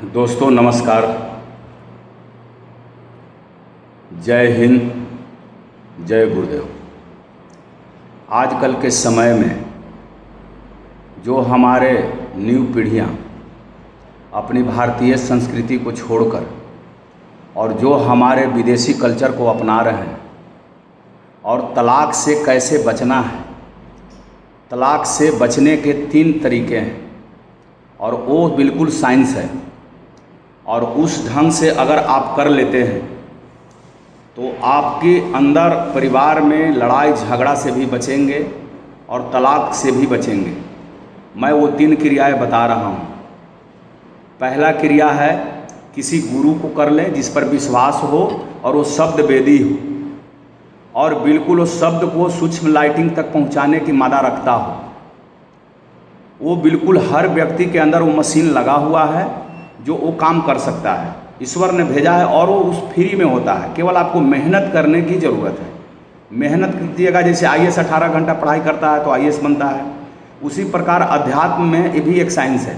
दोस्तों नमस्कार। जय हिंद, जय गुरुदेव। आजकल के समय में जो हमारे न्यू पीढ़ियाँ अपनी भारतीय संस्कृति को छोड़कर और जो हमारे विदेशी कल्चर को अपना रहे हैं और तलाक से कैसे बचना है, तलाक से बचने के 3 तरीके हैं और वो बिल्कुल साइंस है। और उस ढंग से अगर आप कर लेते हैं तो आपके अंदर परिवार में लड़ाई झगड़ा से भी बचेंगे और तलाक से भी बचेंगे। मैं वो 3 क्रियाएं बता रहा हूँ। पहला क्रिया है, किसी गुरु को कर लें जिस पर विश्वास हो और वो शब्द वेदी हो और बिल्कुल उस शब्द को सूक्ष्म लाइटिंग तक पहुँचाने की मादा रखता हो। वो बिल्कुल हर व्यक्ति के अंदर वो मशीन लगा हुआ है जो वो काम कर सकता है, ईश्वर ने भेजा है और वो उस फ्री में होता है। केवल आपको मेहनत करने की ज़रूरत है। मेहनत कीजिएगा, जैसे IAS 18 घंटा पढ़ाई करता है तो IAS बनता है, उसी प्रकार अध्यात्म में ये भी एक साइंस है।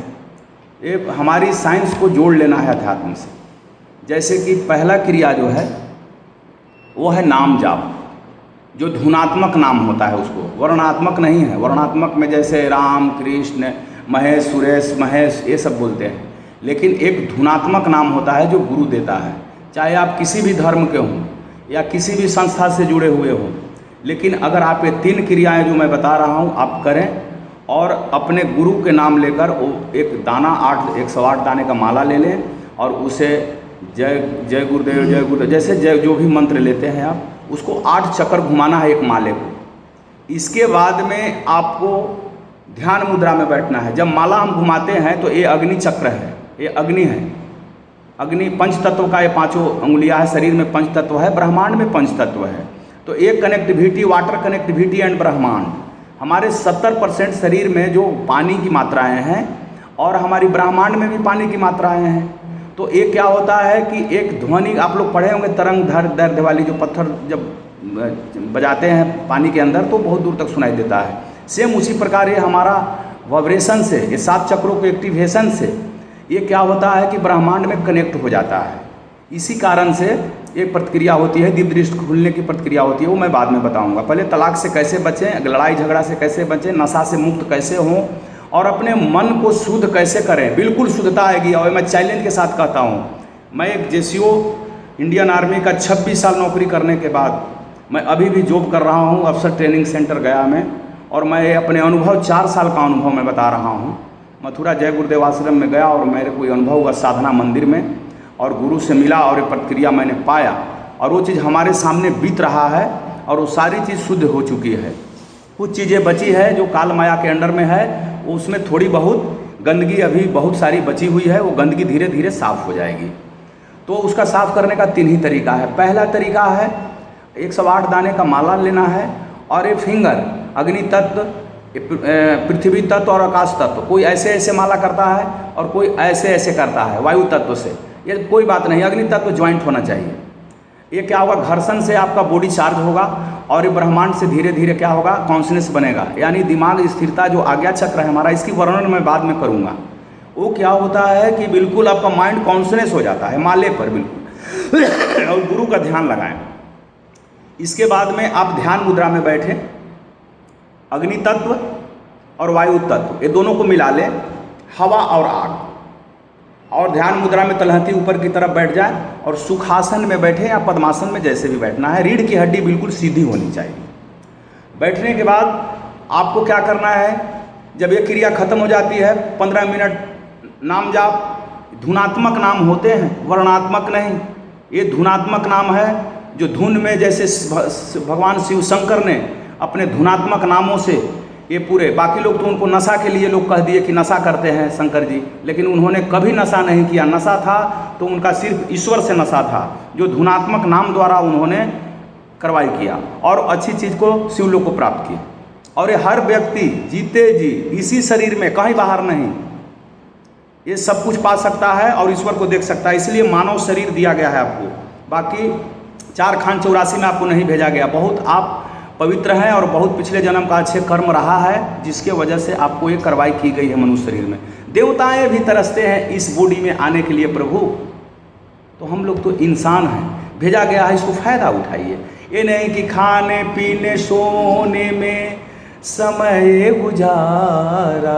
ये हमारी साइंस को जोड़ लेना है अध्यात्म से। जैसे कि पहला क्रिया जो है वो है नाम जाप, जो धुनात्मक नाम होता है, उसको वर्णात्मक नहीं है। वर्णात्मक में जैसे राम, कृष्ण, महेश, सुरेश, महेश ये सब बोलते हैं, लेकिन एक धुनात्मक नाम होता है जो गुरु देता है। चाहे आप किसी भी धर्म के हों या किसी भी संस्था से जुड़े हुए हों, लेकिन अगर आप ये 3 क्रियाएं जो मैं बता रहा हूँ आप करें और अपने गुरु के नाम लेकर वो एक दाना 108 दाने का माला ले लें और उसे जय जय गुरुदेव, जय गुरुदेव, जैसे जय जो भी मंत्र लेते हैं आप उसको 8 चक्कर घुमाना है एक माले को। इसके बाद में आपको ध्यान मुद्रा में बैठना है। जब माला हम घुमाते हैं तो ये अग्नि चक्र है, ये अग्नि है। अग्नि पंच तत्व का ये 5 अंगुलियां है। शरीर में 5 तत्व है, ब्रह्मांड में 5 तत्व है। तो एक कनेक्टिविटी, वाटर कनेक्टिविटी एंड ब्रह्मांड। हमारे 70% शरीर में जो पानी की मात्राएं हैं और हमारी ब्रह्मांड में भी पानी की मात्राएं हैं। तो ये क्या होता है कि एक ध्वनि, आप लोग पढ़े होंगे तरंग दर्द वाली, जो पत्थर जब बजाते हैं पानी के अंदर तो बहुत दूर तक सुनाई देता है। सेम उसी प्रकार ये हमारा वाइब्रेशन से, ये 7 चक्रों के एक्टिवेशन से ये क्या होता है कि ब्रह्मांड में कनेक्ट हो जाता है। इसी कारण से एक प्रतिक्रिया होती है, दिव्य दृष्टि खुलने की प्रतिक्रिया होती है, वो मैं बाद में बताऊंगा। पहले तलाक से कैसे बचें, लड़ाई झगड़ा से कैसे बचें, नशा से मुक्त कैसे हों और अपने मन को शुद्ध कैसे करें। बिल्कुल शुद्धता आएगी। और मैं चैलेंज के साथ कहता हूँ, मैं एक JCO इंडियन आर्मी का 26 साल नौकरी करने के बाद मैं अभी भी जॉब कर रहा हूँ अफसर ट्रेनिंग सेंटर गया में, और मैं अपने अनुभव 4 साल का अनुभव मैं बता रहा हूँ। मथुरा जय गुरुदेव आश्रम में गया और मेरे को अनुभव हुआ साधना मंदिर में, और गुरु से मिला और ये प्रतिक्रिया मैंने पाया और वो चीज़ हमारे सामने बीत रहा है और वो सारी चीज़ शुद्ध हो चुकी है। कुछ चीज़ें बची है जो काल माया के अंडर में है, उसमें थोड़ी बहुत गंदगी अभी बहुत सारी बची हुई है। वो गंदगी धीरे धीरे साफ़ हो जाएगी। तो उसका साफ़ करने का 3 ही तरीका है। पहला तरीका है 108 दाने का माला लेना है और ये फिंगर अग्नि तत्व, पृथ्वी तत्व और आकाश तत्व, कोई ऐसे ऐसे माला करता है और कोई ऐसे ऐसे करता है वायु तत्व से। ये कोई बात नहीं, अग्नि तत्व ज्वाइंट होना चाहिए। ये क्या होगा, घर्षण से आपका बॉडी चार्ज होगा और ये ब्रह्मांड से धीरे धीरे क्या होगा, कॉन्शनेस बनेगा, यानी दिमाग स्थिरता, जो आज्ञा चक्र है हमारा, इसकी वर्णन मैं बाद में करूँगा। वो क्या होता है कि बिल्कुल आपका माइंड कॉन्शनेस हो जाता है माले पर बिल्कुल और गुरु का ध्यान लगाएं। इसके बाद में आप ध्यान मुद्रा में बैठें, अग्नि तत्व और वायु तत्व ये दोनों को मिला लें, हवा और आग, और ध्यान मुद्रा में तलहटी ऊपर की तरफ बैठ जाए और सुखासन में बैठे या पद्मासन में जैसे भी बैठना है। रीढ़ की हड्डी बिल्कुल सीधी होनी चाहिए। बैठने के बाद आपको क्या करना है, जब ये क्रिया खत्म हो जाती है 15 मिनट नाम जाप। धुनात्मक नाम होते हैं, वर्णात्मक नहीं। ये धुनात्मक नाम है जो धुन में, जैसे भगवान शिव शंकर ने अपने धुनात्मक नामों से ये पूरे, बाकी लोग तो उनको नशा के लिए लोग कह दिए कि नशा करते हैं शंकर जी, लेकिन उन्होंने कभी नशा नहीं किया। नशा था तो उनका सिर्फ ईश्वर से नशा था, जो धुनात्मक नाम द्वारा उन्होंने कार्रवाई किया और अच्छी चीज़ को शिवलोक को प्राप्त किया। और ये हर व्यक्ति जीते जी इसी शरीर में, कहीं बाहर नहीं, ये सब कुछ पा सकता है और ईश्वर को देख सकता है। इसलिए मानव शरीर दिया गया है आपको, बाकी 4 खान 84 में आपको नहीं भेजा गया। बहुत आप पवित्र हैं और बहुत पिछले जन्म का अच्छे कर्म रहा है जिसके वजह से आपको ये कार्रवाई की गई है मनुष्य शरीर में। देवताएं भी तरसते हैं इस बॉडी में आने के लिए प्रभु। तो हम लोग तो इंसान हैं, भेजा गया है, इसको फ़ायदा उठाइए। ये नहीं कि खाने पीने सोने में समय गुजारा,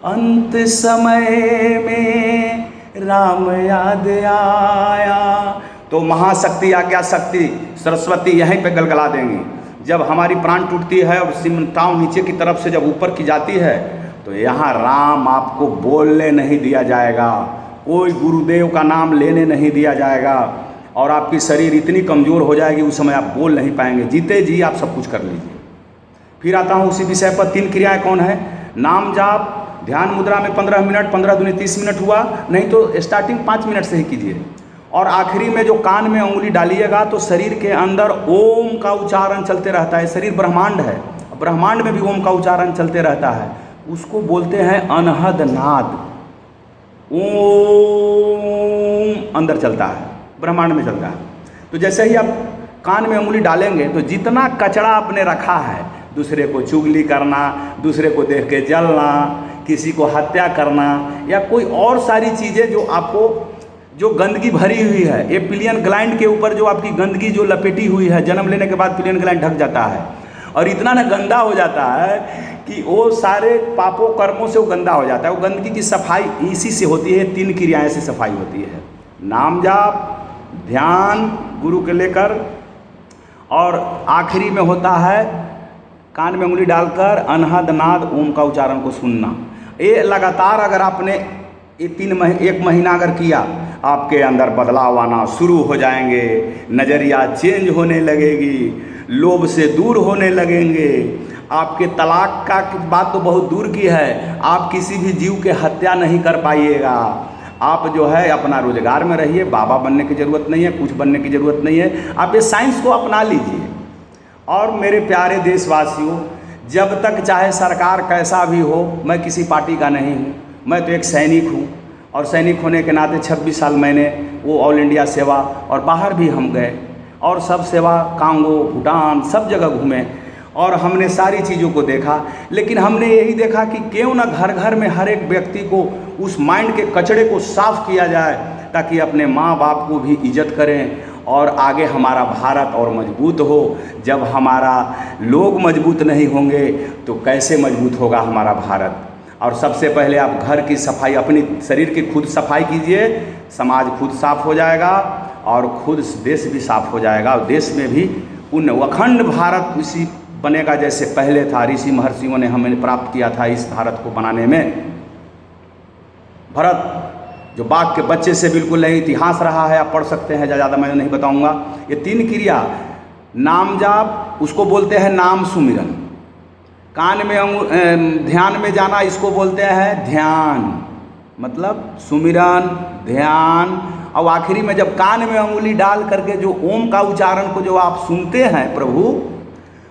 अंत समय में राम याद आया तो महाशक्ति आज्ञा शक्ति सरस्वती यहीं पे गलगला देंगी। जब हमारी प्राण टूटती है और सिमटाव नीचे की तरफ से जब ऊपर की जाती है तो यहाँ राम आपको बोलने नहीं दिया जाएगा, कोई गुरुदेव का नाम लेने नहीं दिया जाएगा, और आपकी शरीर इतनी कमज़ोर हो जाएगी उस समय आप बोल नहीं पाएंगे। जीते जी आप सब कुछ कर लीजिए। फिर आता हूँ उसी विषय पर। 3 क्रियाएं कौन है? नाम जाप, ध्यान मुद्रा में 15 मिनट, 15 दूनी 30 मिनट हुआ, नहीं तो स्टार्टिंग 5 मिनट से ही कीजिए। और आखिरी में जो कान में उंगली डालिएगा तो शरीर के अंदर ओम का उच्चारण चलते रहता है। शरीर ब्रह्मांड है, ब्रह्मांड में भी ओम का उच्चारण चलते रहता है, उसको बोलते हैं अनहद नाद। ओम अंदर चलता है, ब्रह्मांड में चलता है। तो जैसे ही आप कान में उंगली डालेंगे तो जितना कचरा आपने रखा है, दूसरे को चुगली करना, दूसरे को देख के जलना, किसी को हत्या करना, या कोई और सारी चीज़ें जो आपको जो गंदगी भरी हुई है, ये पिलियन ग्लैंड के ऊपर जो आपकी गंदगी जो लपेटी हुई है, जन्म लेने के बाद पिलियन ग्लैंड ढक जाता है और इतना ना गंदा हो जाता है कि वो सारे पापों कर्मों से वो गंदा हो जाता है। वो गंदगी की सफाई इसी से होती है, 3 क्रियाएं से सफाई होती है। नाम जाप, ध्यान गुरु के लेकर, और आखिरी में होता है कान में उंगली डालकर अनहद नाद ओम का उच्चारण को सुनना। ये लगातार अगर आपने ये 1 महीना अगर किया, आपके अंदर बदलाव आना शुरू हो जाएंगे, नज़रिया चेंज होने लगेगी, लोभ से दूर होने लगेंगे। आपके तलाक का बात तो बहुत दूर की है, आप किसी भी जीव के हत्या नहीं कर पाइएगा। आप जो है अपना रोजगार में रहिए, बाबा बनने की ज़रूरत नहीं है, कुछ बनने की ज़रूरत नहीं है, आप ये साइंस को अपना लीजिए। और मेरे प्यारे देशवासियों, जब तक चाहे सरकार कैसा भी हो, मैं किसी पार्टी का नहीं हूँ, मैं तो एक सैनिक हूँ, और सैनिक होने के नाते 26 साल मैंने वो ऑल इंडिया सेवा, और बाहर भी हम गए और सब सेवा, कांगो, भूटान, सब जगह घूमे और हमने सारी चीज़ों को देखा। लेकिन हमने यही देखा कि क्यों ना घर घर में हर एक व्यक्ति को उस माइंड के कचड़े को साफ किया जाए, ताकि अपने माँ बाप को भी इज्जत करें और आगे हमारा भारत और मजबूत हो। जब हमारा लोग मजबूत नहीं होंगे तो कैसे मजबूत होगा हमारा भारत। और सबसे पहले आप घर की सफाई, अपनी शरीर की खुद सफाई कीजिए, समाज खुद साफ हो जाएगा और खुद देश भी साफ हो जाएगा, और देश में भी पुण्य अखंड भारत इसी बनेगा जैसे पहले था। ऋषि महर्षियों ने हमें प्राप्त किया था इस भारत को बनाने में। भरत जो बाघ के बच्चे से बिल्कुल नहीं, इतिहास रहा है, आप पढ़ सकते हैं, ज़्यादा मैं नहीं बताऊंगा। ये 3 क्रिया, नाम जाप उसको बोलते हैं नाम सुमिरन, कान में ध्यान में जाना इसको बोलते हैं ध्यान, मतलब सुमिरन ध्यान, और आखिरी में जब कान में उंगली डाल करके जो ओम का उच्चारण को जो आप सुनते हैं प्रभु,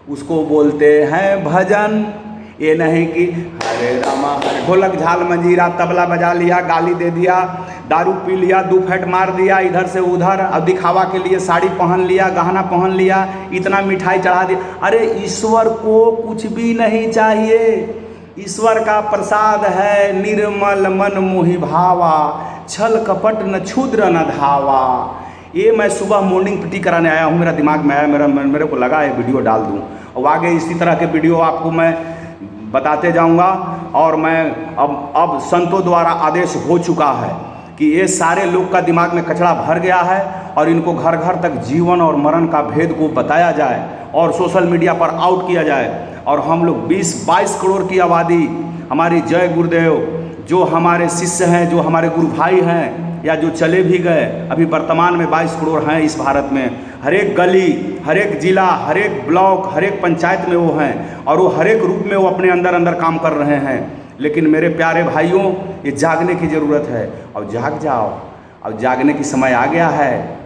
उसको बोलते हैं भजन। ये नहीं कि हरे रामा हरे, ढोलक झाल मंजीरा तबला बजा लिया, गाली दे दिया, दारू पी लिया, 2 फैट मार दिया इधर से उधर, अब दिखावा के लिए साड़ी पहन लिया, गहना पहन लिया, इतना मिठाई चढ़ा दिया। अरे ईश्वर को कुछ भी नहीं चाहिए, ईश्वर का प्रसाद है निर्मल मन मोहि भावा, छल कपट न क्षुद्र न धावा। ये मैं सुबह मॉर्निंग पीटी कराने आया हूँ, मेरा दिमाग में आया, मेरे को लगा ये वीडियो डाल दूँ, और आगे इसी तरह के वीडियो आपको मैं बताते जाऊंगा। और मैं अब संतों द्वारा आदेश हो चुका है कि ये सारे लोग का दिमाग में कचरा भर गया है और इनको घर घर तक जीवन और मरण का भेद को बताया जाए और सोशल मीडिया पर आउट किया जाए। और हम लोग 20-22 करोड़ की आबादी, हमारी जय गुरुदेव जो हमारे शिष्य हैं, जो हमारे गुरु भाई हैं, या जो चले भी गए, अभी वर्तमान में 22 करोड़ हैं इस भारत में। हर एक गली, हर एक जिला, हर एक ब्लॉक, हर एक पंचायत में वो हैं, और वो हर एक रूप में वो अपने अंदर काम कर रहे हैं। लेकिन मेरे प्यारे भाइयों, ये जागने की ज़रूरत है, और जाग जाओ, अब जागने की समय आ गया है,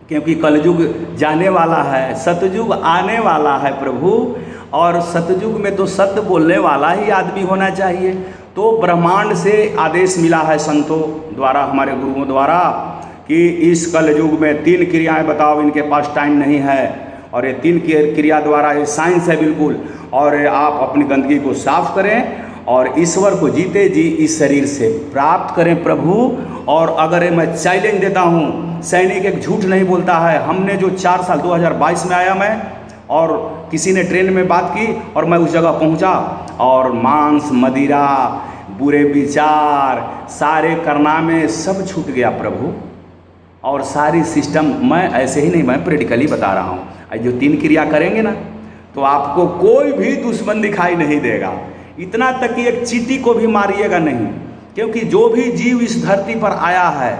क्योंकि कलयुग जाने वाला है, सतयुग आने वाला है प्रभु। और सतयुग में तो सत्य बोलने वाला ही आदमी होना चाहिए। तो ब्रह्मांड से आदेश मिला है संतों द्वारा, हमारे गुरुओं द्वारा, कि इस कलयुग में 3 क्रियाएं बताओ, इनके पास टाइम नहीं है। और ये 3 क्रिया द्वारा, ये साइंस है बिल्कुल, और आप अपनी गंदगी को साफ करें और ईश्वर को जीते जी इस शरीर से प्राप्त करें प्रभु। और अगर मैं चैलेंज देता हूँ, सैनिक एक झूठ नहीं बोलता है। हमने जो 4 साल 2022 में आया मैं, और किसी ने ट्रेन में बात की और मैं उस जगह पहुँचा, और मांस मदिरा बुरे विचार सारे कारनामे सब छूट गया प्रभु। और सारी सिस्टम, मैं ऐसे ही नहीं, मैं प्रैक्टिकली बता रहा हूँ। जो 3 क्रिया करेंगे ना तो आपको कोई भी दुश्मन दिखाई नहीं देगा। इतना तक कि एक चींटी को भी मारिएगा नहीं, क्योंकि जो भी जीव इस धरती पर आया है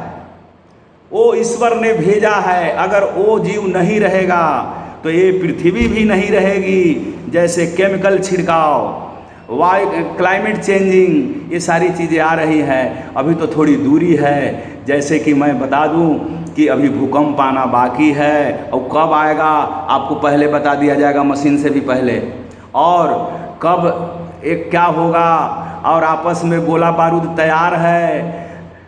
वो ईश्वर ने भेजा है। अगर वो जीव नहीं रहेगा तो ये पृथ्वी भी नहीं रहेगी। जैसे केमिकल छिड़काव, क्लाइमेट चेंजिंग, ये सारी चीज़ें आ रही हैं। अभी तो थोड़ी दूरी है, जैसे कि मैं बता दूं कि अभी भूकंप आना बाकी है, और कब आएगा आपको पहले बता दिया जाएगा, मशीन से भी पहले। और कब एक क्या होगा, और आपस में गोला बारूद तैयार है।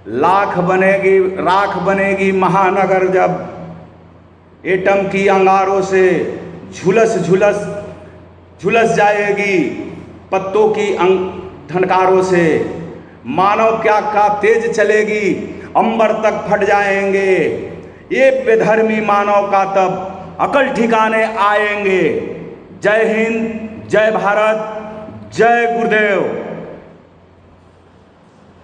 लाख बनेगी, राख बनेगी महानगर जब एटम की अंगारों से झुलस झुलस झुलस जाएगी पत्तों की धनकारों से। मानव क्या का तेज चलेगी, अंबर तक फट जाएंगे। ये बेधर्मी मानव का तब अकल ठिकाने आएंगे। जय हिंद, जय भारत, जय गुरुदेव।